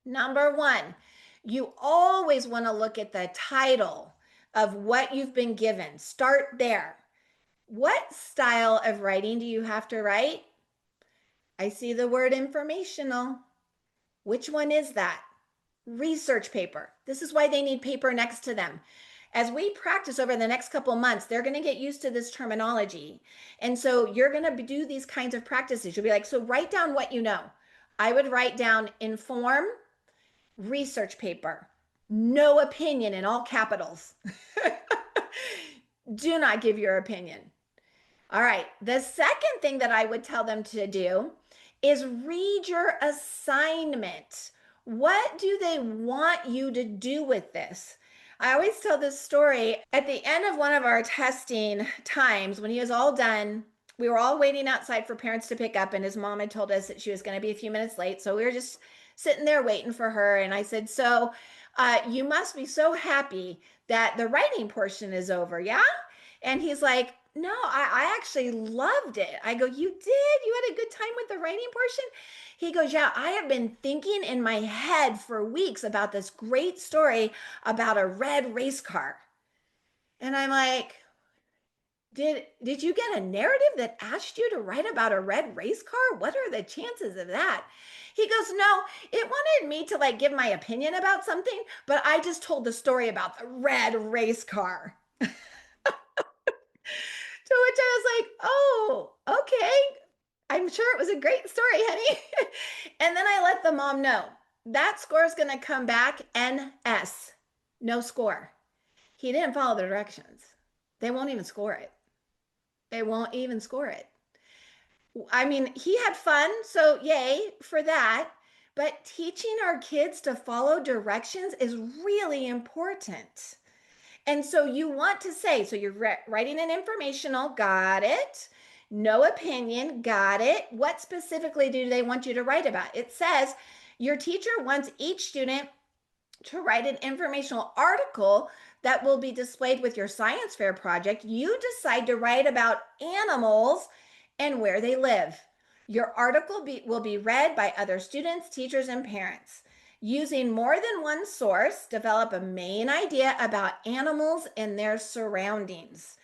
Speaker 1: Number 1, you always want to look at the title of what you've been given. Start there. What style of writing do you have to write? I see the word informational. Which one is that? Research paper. This is why they need paper next to them. As we practice over the next couple of months, they're going to get used to this terminology. And so you're going to do these kinds of practices. You'll be like, so write down what you know. I would write down inform, research paper. No opinion in all capitals. Do not give your opinion. All right. The second thing that I would tell them to do is read your assignment. What do they want you to do with this? I always tell this story at the end of one of our testing times when he was all done. We were all waiting outside for parents to pick up, and his mom had told us that she was going to be a few minutes late. So we were just sitting there waiting for her. And I said, So you must be so happy that the writing portion is over. Yeah. And he's like, no, I actually loved it. I go, you did? You had a good time with the writing portion? He goes, yeah, I have been thinking in my head for weeks about this great story about a red race car. And I'm like, did you get a narrative that asked you to write about a red race car? What are the chances of that? He goes, no, it wanted me to like give my opinion about something, but I just told the story about the red race car. To which I was like, oh, okay. I'm sure it was a great story, honey. And then I let the mom know that score is going to come back NS, no score. He didn't follow the directions. They won't even score it. They won't even score it. I mean, he had fun, so yay for that. But teaching our kids to follow directions is really important. And so you want to say, so you're writing an informational, got it. No opinion, got it. What specifically do they want you to write about? It says your teacher wants each student to write an informational article that will be displayed with your science fair project. You decide to write about animals and where they live. Your article will be read by other students, teachers, and parents. Using more than one source, develop a main idea about animals and their surroundings.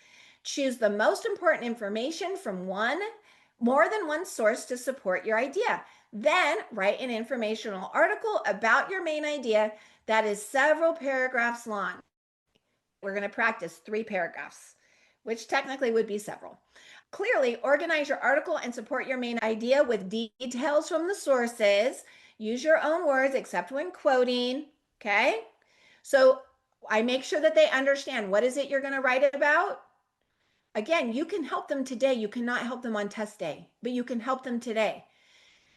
Speaker 1: Choose the most important information from more than one source to support your idea. Then write an informational article about your main idea that is several paragraphs long. We're going to practice 3 paragraphs, which technically would be several. Clearly, organize your article and support your main idea with details from the sources. Use your own words except when quoting. Okay. So I make sure that they understand what is it you're going to write about. Again, you can help them today. You cannot help them on test day, but you can help them today.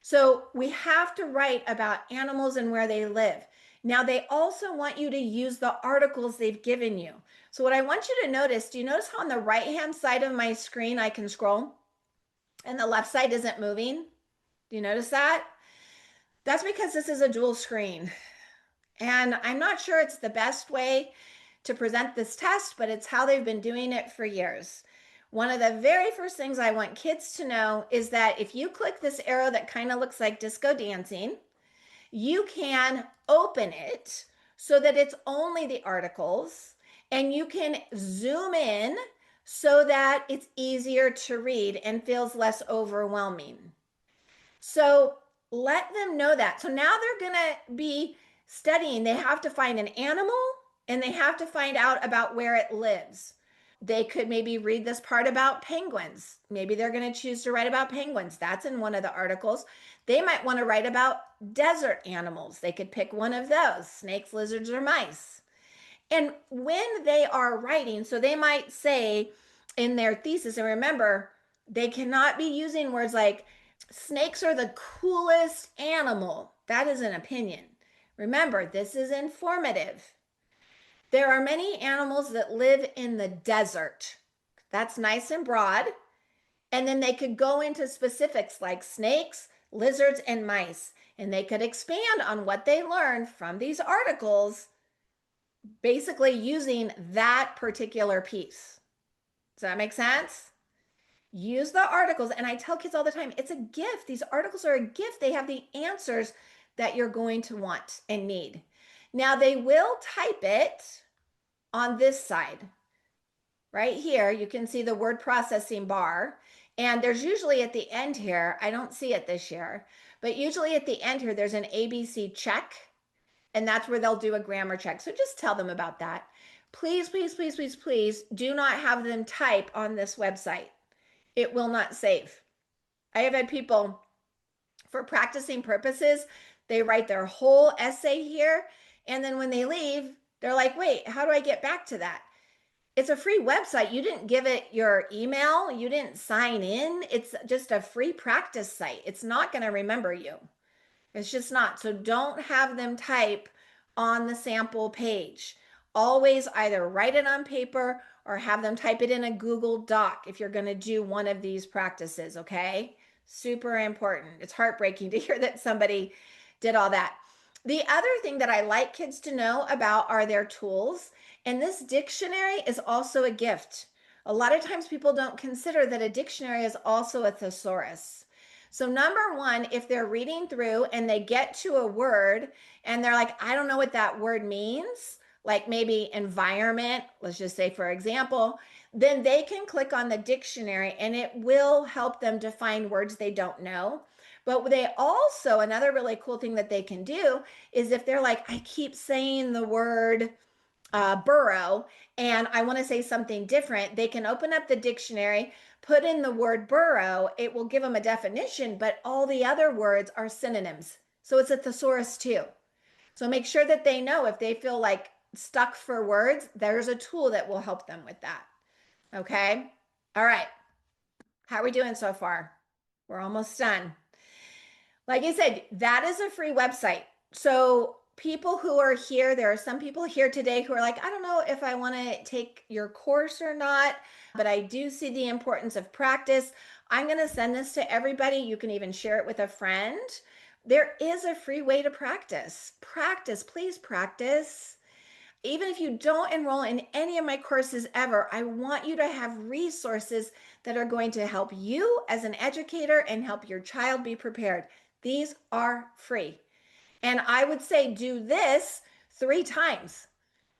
Speaker 1: So we have to write about animals and where they live. Now, they also want you to use the articles they've given you. So what I want you to notice, do you notice how on the right-hand side of my screen I can scroll and the left side isn't moving? Do you notice that? That's because this is a dual screen. And I'm not sure it's the best way to present this test, but it's how they've been doing it for years. One of the very first things I want kids to know is that if you click this arrow that kind of looks like disco dancing, you can open it so that it's only the articles, and you can zoom in so that it's easier to read and feels less overwhelming. So let them know that. So now they're going to be studying. They have to find an animal and they have to find out about where it lives. They could maybe read this part about penguins. Maybe they're going to choose to write about penguins. That's in one of the articles. They might want to write about desert animals. They could pick one of those, snakes, lizards, or mice. And when they are writing, so they might say in their thesis, and remember, they cannot be using words like snakes are the coolest animal. That is an opinion. Remember, this is informative. There are many animals that live in the desert. That's nice and broad. And then they could go into specifics like snakes, lizards, and mice. And they could expand on what they learned from these articles, basically using that particular piece. Does that make sense? Use the articles. And I tell kids all the time, it's a gift. These articles are a gift. They have the answers that you're going to want and need. Now they will type it on this side. Right here, you can see the word processing bar. And there's usually at the end here, I don't see it this year, but usually at the end here, there's an ABC check. And that's where they'll do a grammar check. So just tell them about that. Please, please, please, please, please do not have them type on this website. It will not save. I have had people, for practicing purposes, they write their whole essay here And then when they leave, they're like, wait, how do I get back to that? It's a free website. You didn't give it your email. You didn't sign in. It's just a free practice site. It's not going to remember you. It's just not. So don't have them type on the sample page. Always either write it on paper or have them type it in a Google Doc if you're going to do one of these practices, okay? Super important. It's heartbreaking to hear that somebody did all that. The other thing that I like kids to know about are their tools. And this dictionary is also a gift. A lot of times people don't consider that a dictionary is also a thesaurus. So number one, if they're reading through and they get to a word and they're like, I don't know what that word means, like maybe environment, let's just say for example, then they can click on the dictionary and it will help them to find words they don't know. But they also, another really cool thing that they can do is if they're like, I keep saying the word burrow and I want to say something different, they can open up the dictionary, put in the word burrow, it will give them a definition, but all the other words are synonyms. So it's a thesaurus too. So make sure that they know if they feel like stuck for words, there's a tool that will help them with that. Okay. All right. How are we doing so far? We're almost done. Like I said, that is a free website. So people who are here, there are some people here today who are like, I don't know if I want to take your course or not, but I do see the importance of practice. I'm going to send this to everybody. You can even share it with a friend. There is a free way to practice. Practice, please practice. Even if you don't enroll in any of my courses ever, I want you to have resources that are going to help you as an educator and help your child be prepared. These are free. And I would say do this 3 times.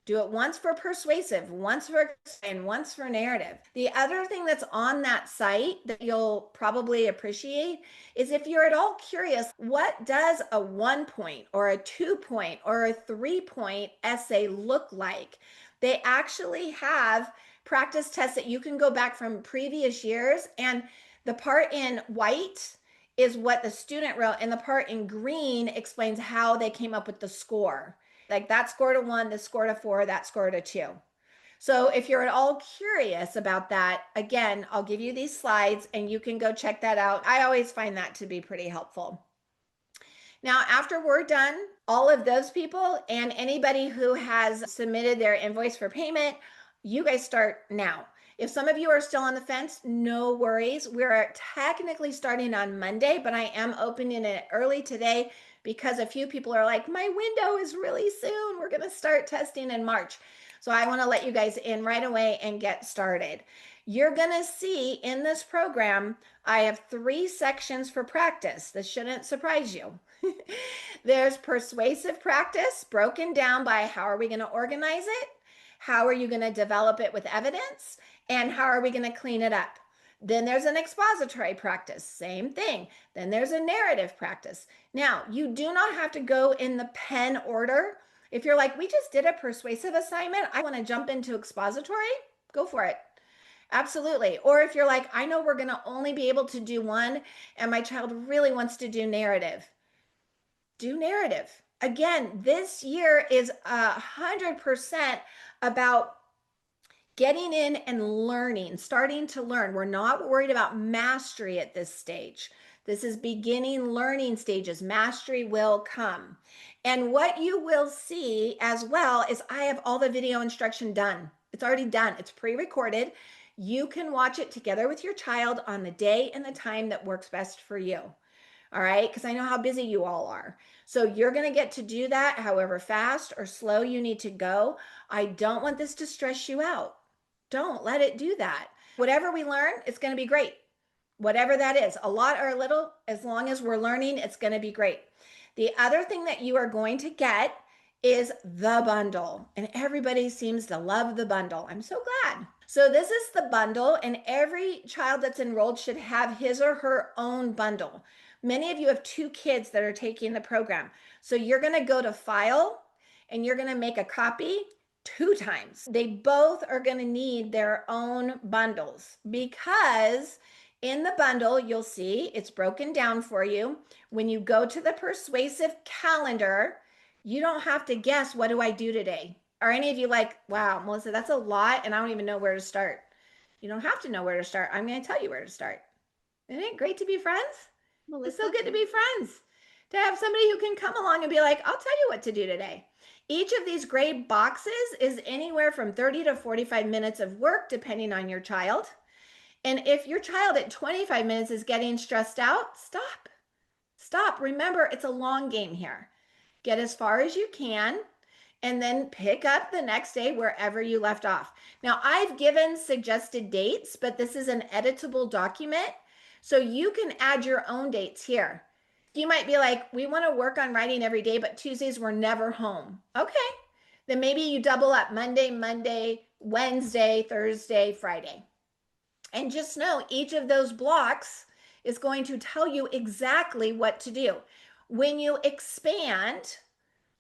Speaker 1: Do it once for persuasive, once for and once for narrative. The other thing that's on that site that you'll probably appreciate is if you're at all curious, what does a 1 point or a 2 point or a 3 point essay look like? They actually have practice tests that you can go back from previous years, and the part in white is what the student wrote, and the part in green explains how they came up with the score. Like that scored a 1, this scored a 4, that scored a 2. So if you're at all curious about that, again, I'll give you these slides and you can go check that out. I always find that to be pretty helpful. Now, after we're done, all of those people and anybody who has submitted their invoice for payment, you guys start now. If some of you are still on the fence, no worries. We're technically starting on Monday, but I am opening it early today because a few people are like, my window is really soon. We're going to start testing in March. So I want to let you guys in right away and get started. You're going to see in this program, I have 3 sections for practice. This shouldn't surprise you. There's persuasive practice broken down by how are we going to organize it? How are you going to develop it with evidence? And how are we going to clean it up? Then there's an expository practice, same thing. Then there's a narrative practice. Now, you do not have to go in the pen order. If you're like, we just did a persuasive assignment, I want to jump into expository, go for it. Absolutely. Or if you're like, I know we're going to only be able to do one and my child really wants to do narrative, do narrative. Again, this year is 100% about getting in and learning, starting to learn. We're not worried about mastery at this stage. This is beginning learning stages. Mastery will come. And what you will see as well is I have all the video instruction done. It's already done. It's pre-recorded. You can watch it together with your child on the day and the time that works best for you. All right, because I know how busy you all are. So you're going to get to do that however fast or slow you need to go. I don't want this to stress you out. Don't let it do that. Whatever we learn, it's going to be great. Whatever that is, a lot or a little, as long as we're learning, it's going to be great. The other thing that you are going to get is the bundle. And everybody seems to love the bundle. I'm so glad. So this is the bundle, and every child that's enrolled should have his or her own bundle. Many of you have 2 kids that are taking the program. So you're going to go to File, and you're going to make a copy 2 times. They both are going to need their own bundles because in the bundle, you'll see it's broken down for you. When you go to the persuasive calendar, You don't have to guess, what do I do today? Are any of you like, wow, Melissa, that's a lot and I don't even know where to start? You don't have to know where to start. I'm going to tell you where to start. Isn't it great to be friends? It's so
Speaker 2: Melissa?
Speaker 1: good to be friends. To have somebody who can come along and be like, I'll tell you what to do today. Each of these gray boxes is anywhere from 30 to 45 minutes of work, depending on your child. And if your child at 25 minutes is getting stressed out, stop. Stop. Remember, it's a long game here. Get as far as you can and then pick up the next day wherever you left off. Now, I've given suggested dates, but this is an editable document, so you can add your own dates here. You might be like, we want to work on writing every day, but Tuesdays we're never home. Okay, then maybe you double up Monday, Wednesday, Thursday, Friday. And just know each of those blocks is going to tell you exactly what to do. When you expand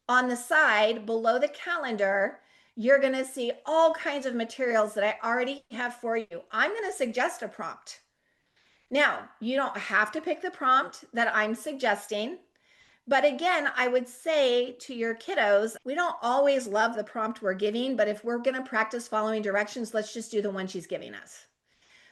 Speaker 1: on the side below the calendar, you're going to see all kinds of materials that I already have for you. I'm going to suggest a prompt. Now, you don't have to pick the prompt that I'm suggesting. But again, I would say to your kiddos, we don't always love the prompt we're giving, but if we're going to practice following directions, let's just do the one she's giving us.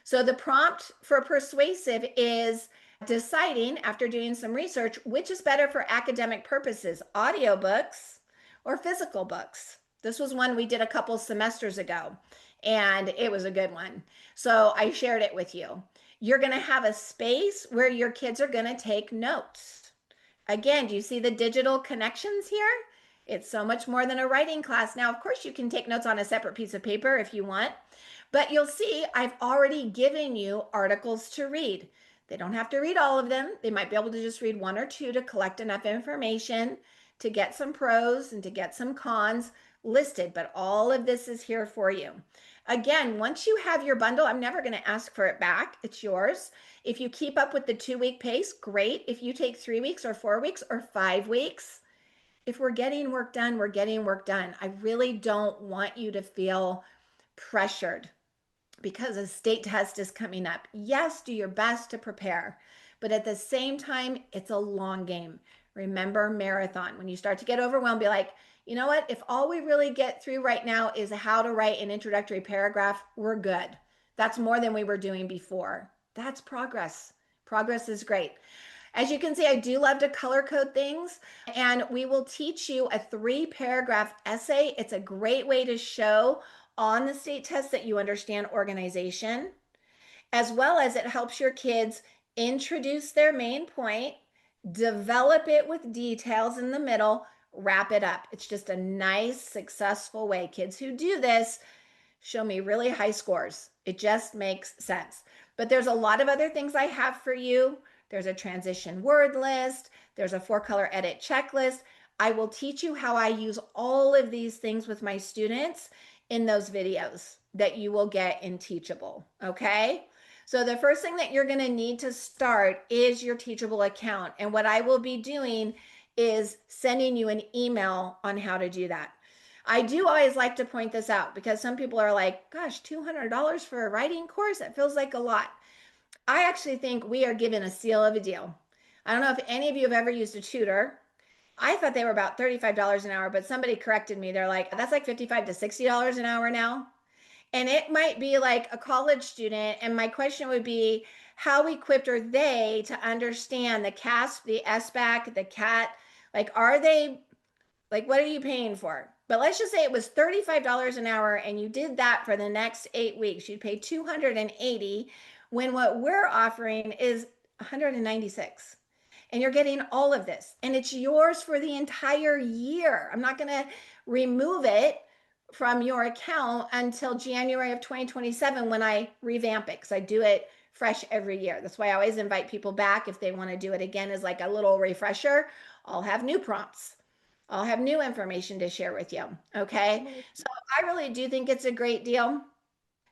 Speaker 1: So the prompt for persuasive is deciding, after doing some research, which is better for academic purposes, audiobooks or physical books. This was one we did a couple semesters ago, and it was a good one. So I shared it with you. You're going to have a space where your kids are going to take notes. Again, do you see the digital connections here? It's so much more than a writing class. Now, of course, you can take notes on a separate piece of paper if you want, but you'll see I've already given you articles to read. They don't have to read all of them. They might be able to just read one or two to collect enough information to get some pros and to get some cons listed, but all of this is here for you. Again, once you have your bundle, I'm never going to ask for it back. It's yours. If you keep up with the 2-week pace, great. If you take 3 weeks or 4 weeks or 5 weeks, if we're getting work done, we're getting work done. I really don't want you to feel pressured because a state test is coming up. Yes, do your best to prepare, but at the same time, it's a long game. Remember, marathon. When you start to get overwhelmed, be like, you know what? If all we really get through right now is how to write an introductory paragraph, we're good. That's more than we were doing before. That's progress. Progress is great. As you can see, I do love to color code things, and we will teach you a 3-paragraph essay. It's a great way to show on the state test that you understand organization, as well as it helps your kids introduce their main point, develop it with details in the middle, wrap it up. It's just a nice, successful way. Kids who do this show me really high scores. It just makes sense. But there's a lot of other things I have for you. There's a transition word list. There's a 4-color edit checklist. I will teach you how I use all of these things with my students in those videos that you will get in Teachable, okay? So the first thing that you're going to need to start is your Teachable account. And what I will be doing is sending you an email on how to do that. I do always like to point this out because some people are like, gosh, $200 for a writing course? That feels like a lot. I actually think we are given a steal of a deal. I don't know if any of you have ever used a tutor. I thought they were about $35 an hour, but somebody corrected me. They're like, that's like $55 to $60 an hour now. And it might be like a college student. And my question would be, how equipped are they to understand the CASP, the SBAC, the CAT? Like, are they, like, what are you paying for? But let's just say it was $35 an hour and you did that for the next 8 weeks. You'd pay $280 when what we're offering is $196. And you're getting all of this. And it's yours for the entire year. I'm not going to remove it from your account until January of 2027 when I revamp it, because I do it fresh every year. That's why I always invite people back if they want to do it again as like a little refresher. I'll have new prompts. I'll have new information to share with you. Okay. So I really do think it's a great deal.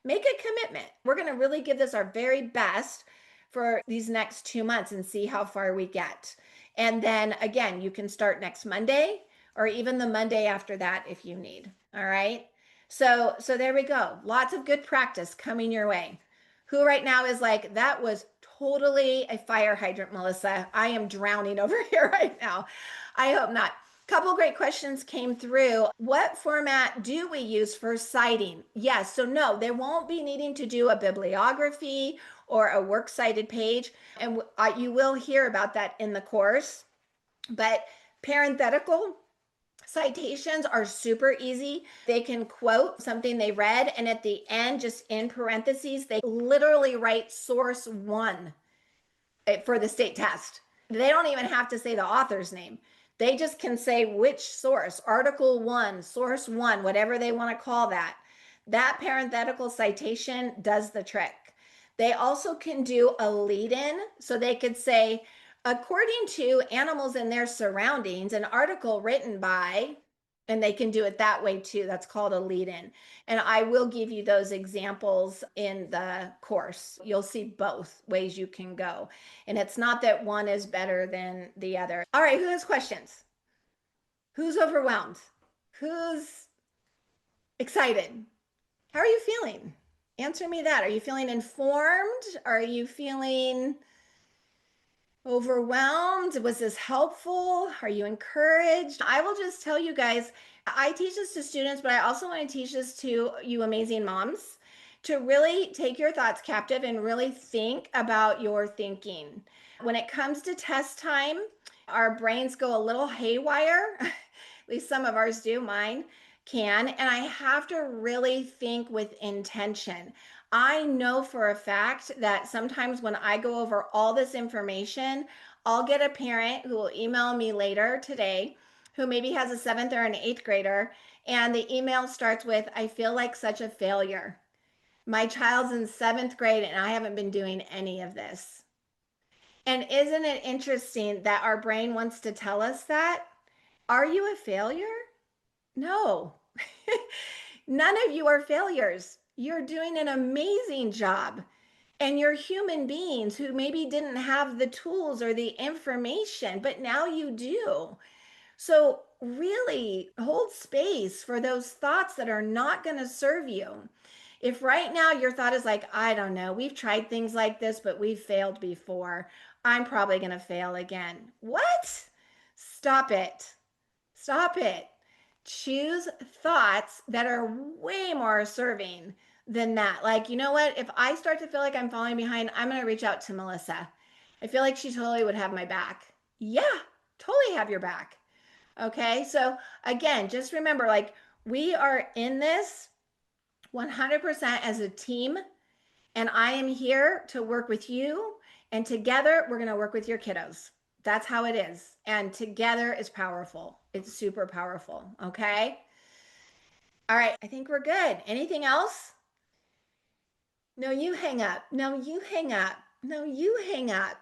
Speaker 1: Make a commitment. We're going to really give this our very best for these next 2 months and see how far we get. And then again, you can start next Monday or even the Monday after that if you need. All right. So there we go. Lots of good practice coming your way. Who right now is like, that was totally a fire hydrant, Melissa. I am drowning over here right now. I hope not. Couple great questions came through. What format do we use for citing? Yes, so no, they won't be needing to do a bibliography or a works cited page. And you will hear about that in the course. But parenthetical citations are super easy. They can quote something they read, and at the end, just in parentheses, they literally write source one for the state test. They don't even have to say the author's name. They just can say which source, article one, source one, whatever they want to call that. That parenthetical citation does the trick. They also can do a lead in. So they could say, according to animals and their surroundings, an article written by, and they can do it that way too. That's called a lead in. And I will give you those examples in the course. You'll see both ways you can go. And it's not that one is better than the other. All right, who has questions? Who's overwhelmed? Who's excited? How are you feeling? Answer me that. Are you feeling informed? Are you feeling overwhelmed? Was this helpful? Are you encouraged? I will just tell you guys, I teach this to students, but I also want to teach this to you amazing moms to really take your thoughts captive and really think about your thinking. When it comes to test time, our brains go a little haywire. At least some of ours do, mine can. And I have to really think with intention. I know for a fact that sometimes when I go over all this information, I'll get a parent who will email me later today who maybe has a seventh or an eighth grader. And the email starts with, I feel like such a failure. My child's in seventh grade and I haven't been doing any of this. And isn't it interesting that our brain wants to tell us that? Are you a failure? No. None of you are failures. You're doing an amazing job. And you're human beings who maybe didn't have the tools or the information, but now you do. So, really hold space for those thoughts that are not going to serve you. If right now your thought is like, I don't know, we've tried things like this, but we've failed before, I'm probably going to fail again. What? Stop it. Stop it. Choose thoughts that are way more serving than that. Like, you know what? If I start to feel like I'm falling behind, I'm going to reach out to Melissa. I feel like she totally would have my back. Yeah, totally have your back. Okay. So, again, just remember like, we are in this 100% as a team, and I am here to work with you. And together, we're going to work with your kiddos. That's how it is. And together is powerful. It's super powerful. Okay. All right. I think we're good. Anything else? No, you hang up. No, you hang up. No, you hang up.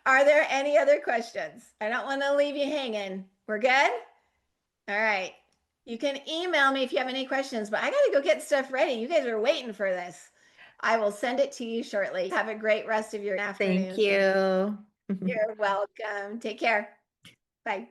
Speaker 1: Are there any other questions? I don't want to leave you hanging. We're good? All right. You can email me if you have any questions, but I got to go get stuff ready. You guys are waiting for this. I will send it to you shortly. Have a great rest of your afternoon.
Speaker 2: Thank you.
Speaker 1: You're welcome. Take care. Bye.